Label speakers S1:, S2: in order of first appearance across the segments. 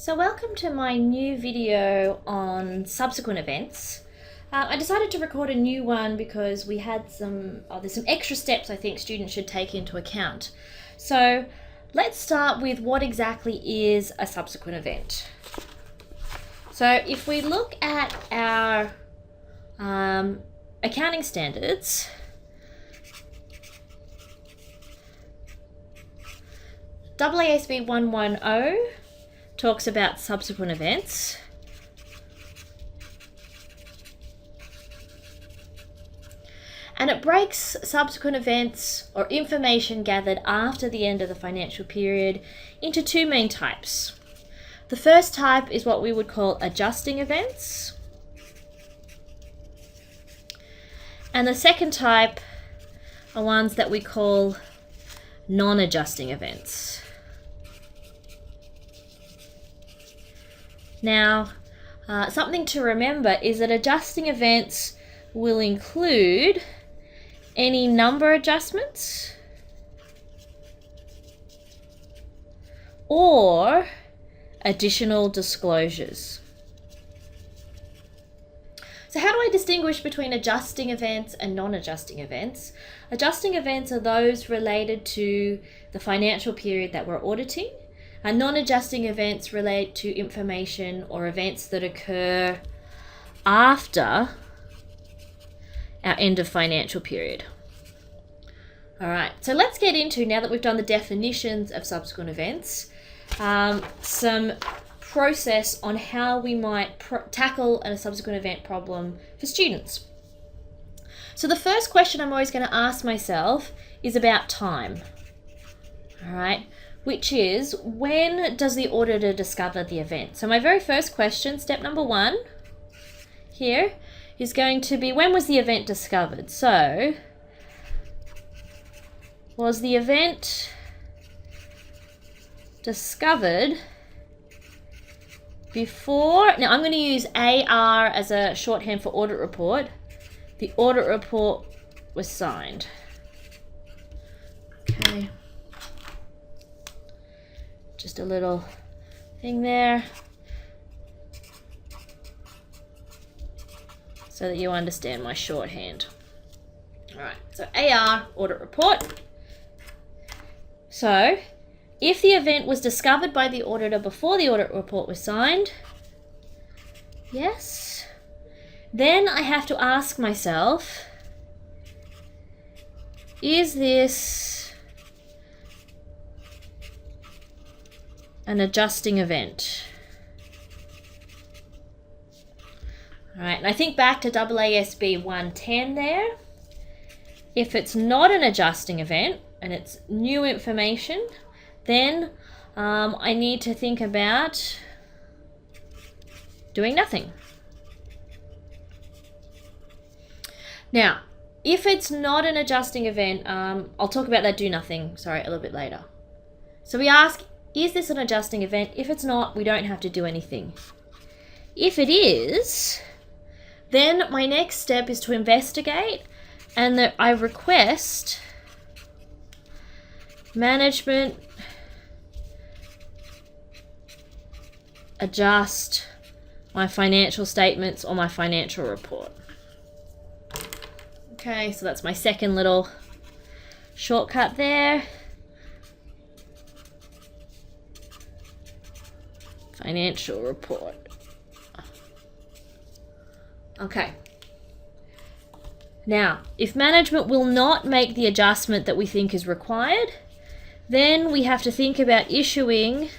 S1: So welcome to my new video on subsequent events. I decided to record a new one because we had there's some extra steps I think students should take into account. So let's start with what exactly is a subsequent event. So if we look at our accounting standards, AASB 110 talks about subsequent events. And it breaks subsequent events or information gathered after the end of the financial period into two main types. The first type is what we would call adjusting events. And the second type are ones that we call non-adjusting events. Now, something to remember is that adjusting events will include any number adjustments or additional disclosures. So how do I distinguish between adjusting events and non-adjusting events? Adjusting events are those related to the financial period that we're auditing, and non-adjusting events relate to information or events that occur after our end of financial period. All right, so let's get into, now that we've done the definitions of subsequent events, some process on how we might tackle a subsequent event problem for students. So the first question I'm always going to ask myself is about time. All right, which is, when does the auditor discover the event? So my very first question, step number one here, is going to be, when was the event discovered? So, was the event discovered before, now I'm going to use AR as a shorthand for audit report. The audit report was signed. Okay. Just a little thing there so that you understand my shorthand. All right, so AR, audit report. So if the event was discovered by the auditor before the audit report was signed, yes, then I have to ask myself, is this an adjusting event? All right, and I think back to AASB 110 there. If it's not an adjusting event and it's new information, then I need to think about doing nothing. Now, if it's not an adjusting event, I'll talk about that do nothing, a little bit later. So we ask, is this an adjusting event? If it's not, we don't have to do anything. If it is, then my next step is to investigate, and that I request management adjust my financial statements or my financial report. Okay, so that's my second little shortcut there. Financial report. Okay. Now, if management will not make the adjustment that we think is required, then we have to think about issuing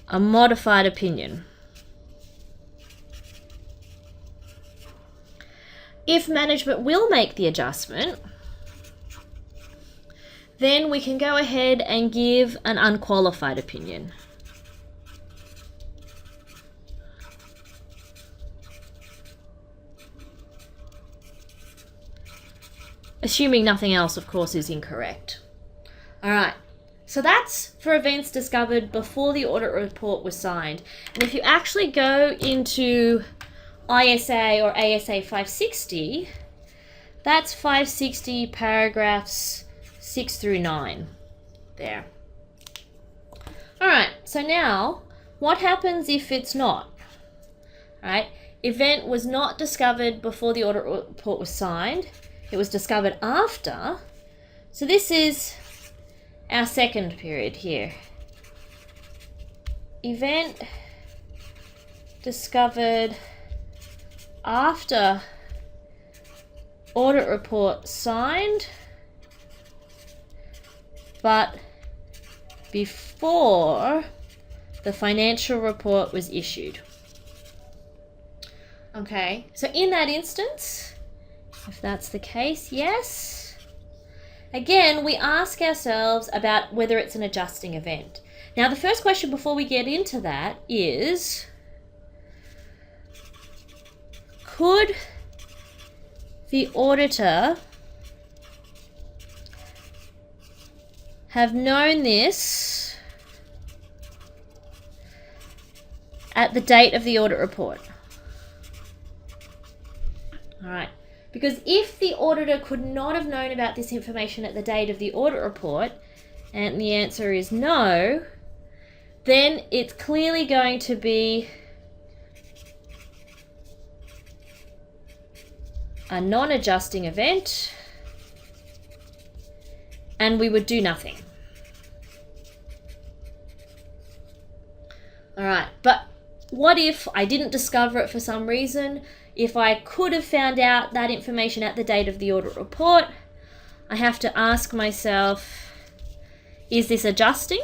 S1: a modified opinion. If management will make the adjustment, then we can go ahead and give an unqualified opinion. Assuming nothing else, of course, is incorrect. All right, so that's for events discovered before the audit report was signed. And if you actually go into ISA or ASA 560, that's 560 paragraphs 6 through 9 there. All right, so now what happens if it's not? All right, event was not discovered before the audit report was signed. It was discovered after. So this is our second period here. Event discovered after audit report signed, but before the financial report was issued. Okay, so in that instance, if that's the case, yes. Again, we ask ourselves about whether it's an adjusting event. Now, the first question before we get into that is, could the auditor have known this at the date of the audit report? All right, because if the auditor could not have known about this information at the date of the audit report, and the answer is no, then it's clearly going to be a non-adjusting event, and we would do nothing. All right, but what if I didn't discover it for some reason? If I could have found out that information at the date of the audit report, I have to ask myself, is this adjusting?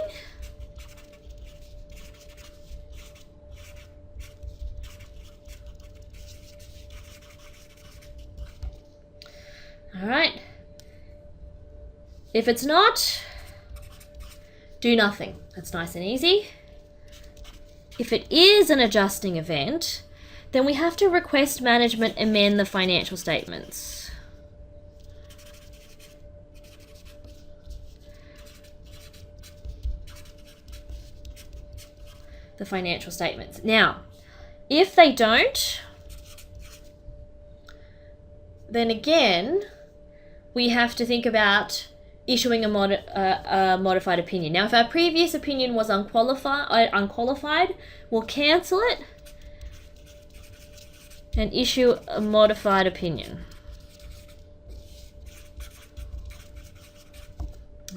S1: All right. If it's not, do nothing. That's nice and easy. If it is an adjusting event, then we have to request management amend the financial statements. The financial statements. Now, if they don't, then again, we have to think about issuing a modified opinion. Now, if our previous opinion was unqualified, we'll cancel it and issue a modified opinion.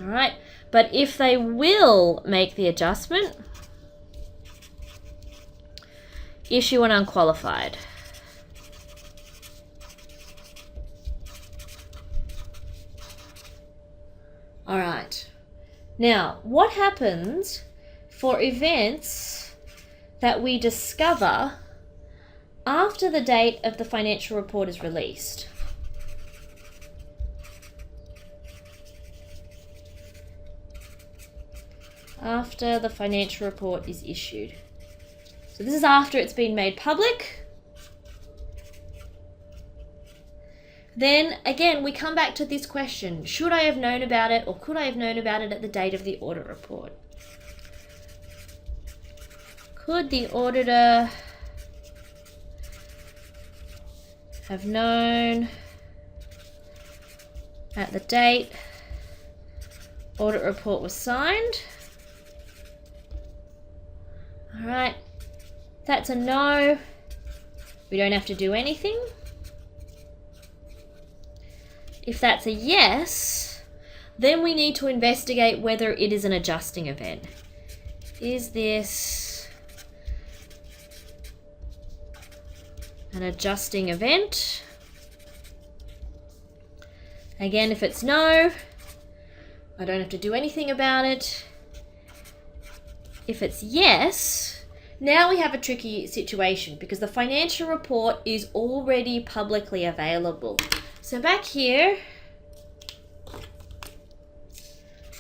S1: All right, but if they will make the adjustment, issue an unqualified. All right. Now, what happens for events that we discover after the date of the financial report is released? After the financial report is issued. So this is after it's been made public. Then again, we come back to this question. Should I have known about it, or could I have known about it at the date of the audit report? Could the auditor have known at the date audit report was signed? All right, that's a no. We don't have to do anything. If that's a yes, then we need to investigate whether it is an adjusting event. Is this an adjusting event? Again, if it's no, I don't have to do anything about it. If it's yes, now we have a tricky situation because the financial report is already publicly available. So back here,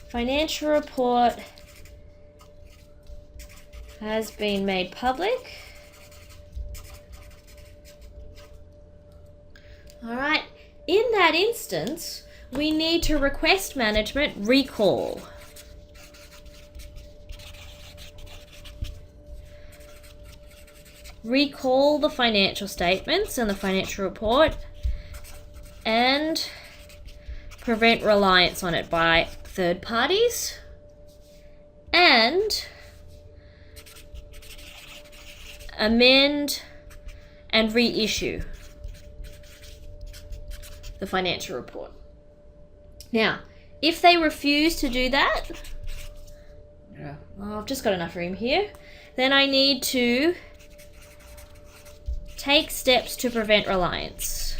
S1: financial report has been made public. All right, in that instance, we need to request management recall. Recall the financial statements and the financial report and prevent reliance on it by third parties, and amend and reissue the financial report. Now, if they refuse to do that, I've just got enough room here, then I need to take steps to prevent reliance.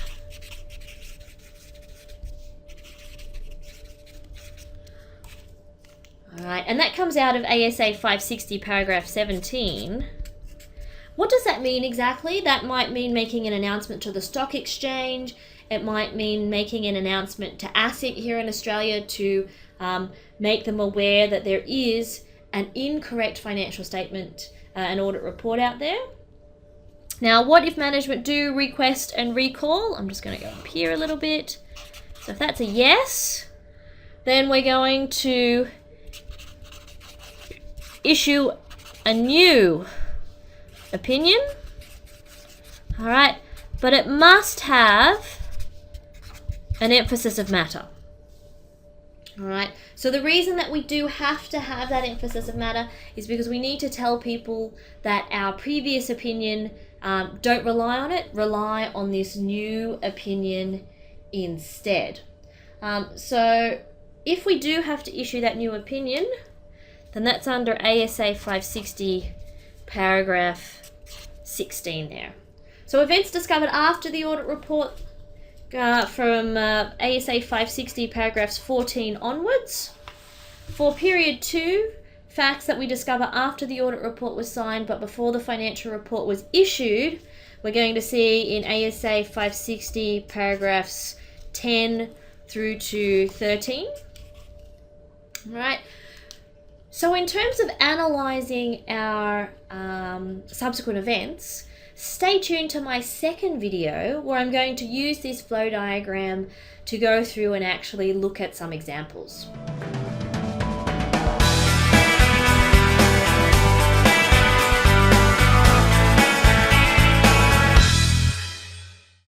S1: All right, and that comes out of ASA 560 paragraph 17. What does that mean exactly? That might mean making an announcement to the stock exchange. It might mean making an announcement to ASIC here in Australia to make them aware that there is an incorrect financial statement and audit report out there. Now, what if management do request and recall? I'm just going to go up here a little bit. So if that's a yes, then we're going to issue a new opinion. All right, but it must have an emphasis of matter. All right, so the reason that we do have to have that emphasis of matter is because we need to tell people that our previous opinion, don't rely on it, rely on this new opinion instead. So if we do have to issue that new opinion, then that's under ASA 560 paragraph 16 there. So events discovered after the audit report from ASA 560 paragraphs 14 onwards. For period 2, facts that we discover after the audit report was signed but before the financial report was issued, we're going to see in ASA 560 paragraphs 10 through to 13. All right. So in terms of analysing our subsequent events, stay tuned to my second video where I'm going to use this flow diagram to go through and actually look at some examples.